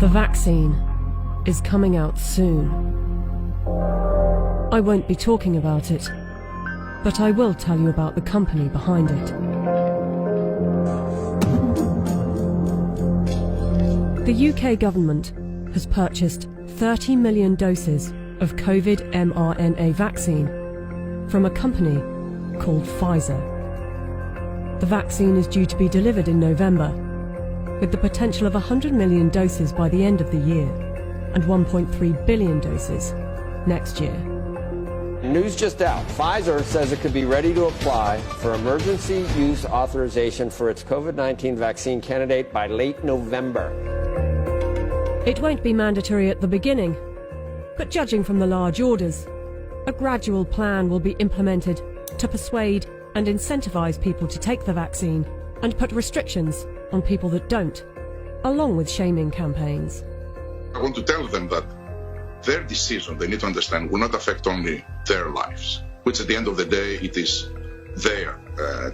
The vaccine is coming out soon. I won't be talking about it, but I will tell you about the company behind it. The UK government has purchased 30 million doses of COVID mRNA vaccine from a company called Pfizer. The vaccine is due to be delivered in November, with the potential of 100 million doses by the end of the year and 1.3 billion doses next year. News just out. Pfizer says it could be ready to apply for emergency use authorization for its COVID-19 vaccine candidate by late November. It won't be mandatory at the beginning, but judging from the large orders, a gradual plan will be implemented to persuade and incentivize people to take the vaccine and put restrictions on people that don't, along with shaming campaigns. I want to tell them that their decision, they need to understand, will not affect only their lives, which at the end of the day, it is their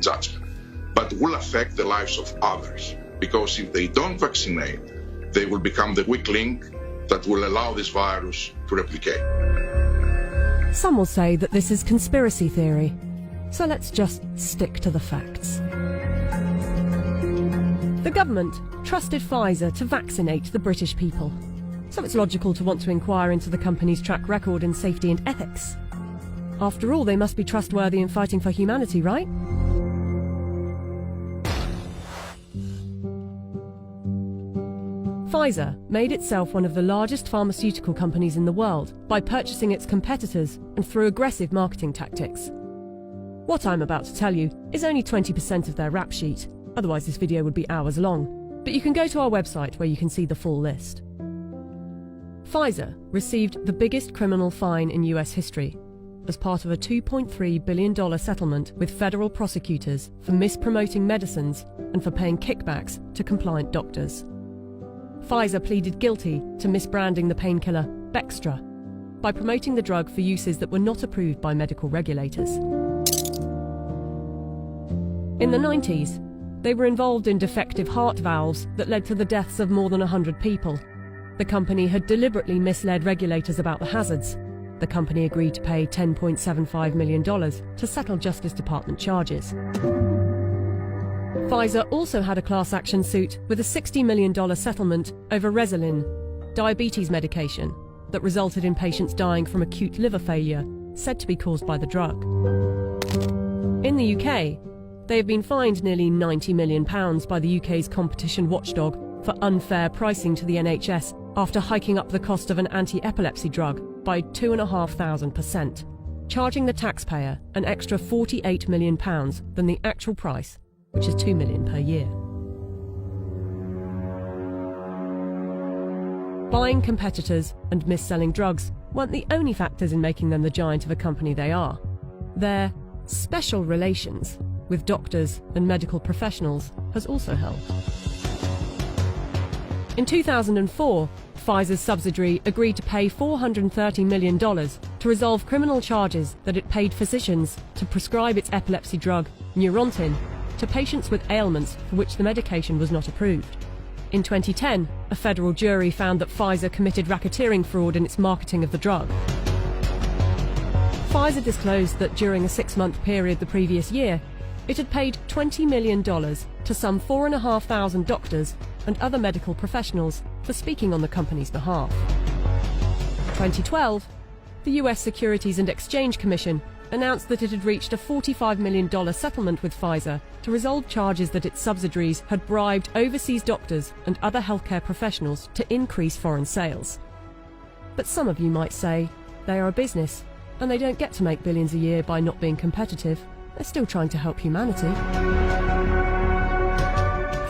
judgment, but will affect the lives of others. Because if they don't vaccinate, they will become the weak link that will allow this virus to replicate. Some will say that this is conspiracy theory, so let's just stick to the facts. The government trusted Pfizer to vaccinate the British people, so it's logical to want to inquire into the company's track record in safety and ethics. After all, they must be trustworthy in fighting for humanity, right? Pfizer made itself one of the largest pharmaceutical companies in the world by purchasing its competitors and through aggressive marketing tactics. What I'm about to tell you is only 20% of their rap sheet, otherwise this video would be hours long, but you can go to our website where you can see the full list. Pfizer received the biggest criminal fine in US history as part of a $2.3 billion settlement with federal prosecutors for mispromoting medicines and for paying kickbacks to compliant doctors. Pfizer pleaded guilty to misbranding the painkiller Bextra by promoting the drug for uses that were not approved by medical regulators. In the 90s, they were involved in defective heart valves that led to the deaths of more than 100 people. The company had deliberately misled regulators about the hazards. The company agreed to pay $10.75 million to settle Justice Department charges. Pfizer also had a class action suit with a $60 million settlement over Resolin, diabetes medication, that resulted in patients dying from acute liver failure, said to be caused by the drug. In the UK, they have been fined nearly £90 million by the UK's competition watchdog for unfair pricing to the NHS after hiking up the cost of an anti-epilepsy drug by 2,500%, charging the taxpayer an extra £48 million than the actual price, which is $2 million per year. Buying competitors and mis-selling drugs weren't the only factors in making them the giant of a company they are. Their special relations with doctors and medical professionals has also helped. In 2004, Pfizer's subsidiary agreed to pay $430 million to resolve criminal charges that it paid physicians to prescribe its epilepsy drug, Neurontin, to patients with ailments for which the medication was not approved. In 2010, a federal jury found that Pfizer committed racketeering fraud in its marketing of the drug. Pfizer disclosed that during a 6-month period the previous year, it had paid $20 million to some 4,500 doctors and other medical professionals for speaking on the company's behalf. In 2012, the US Securities and Exchange Commission announced that it had reached a $45 million settlement with Pfizer to resolve charges that its subsidiaries had bribed overseas doctors and other healthcare professionals to increase foreign sales. But some of you might say they are a business and they don't get to make billions a year by not being competitive. They're still trying to help humanity.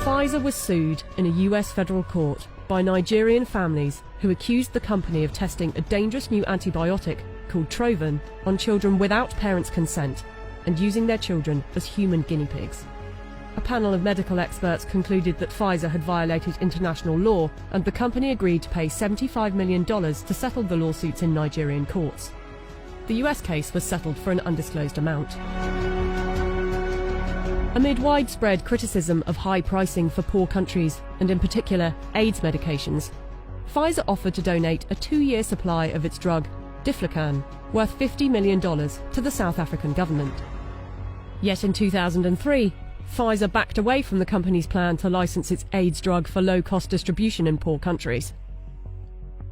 Pfizer was sued in a US federal court by Nigerian families who accused the company of testing a dangerous new antibiotic called Trovan on children without parents' consent and using their children as human guinea pigs. A panel of medical experts concluded that Pfizer had violated international law, and the company agreed to pay $75 million to settle the lawsuits in Nigerian courts. The US case was settled for an undisclosed amount. Amid widespread criticism of high pricing for poor countries, and in particular AIDS medications, Pfizer offered to donate a 2-year supply of its drug, Diflucan, worth $50 million to the South African government. Yet in 2003, Pfizer backed away from the company's plan to license its AIDS drug for low-cost distribution in poor countries.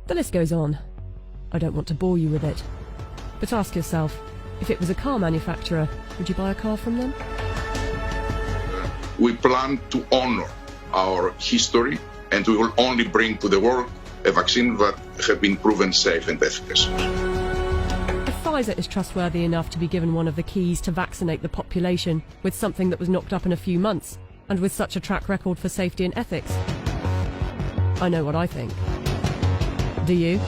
The list goes on. I don't want to bore you with it. But ask yourself, if it was a car manufacturer, would you buy a car from them? We plan to honor our history, and we will only bring to the world a vaccine that has been proven safe and efficacious. If Pfizer is trustworthy enough to be given one of the keys to vaccinate the population with something that was knocked up in a few months, and with such a track record for safety and ethics, I know what I think. Do you?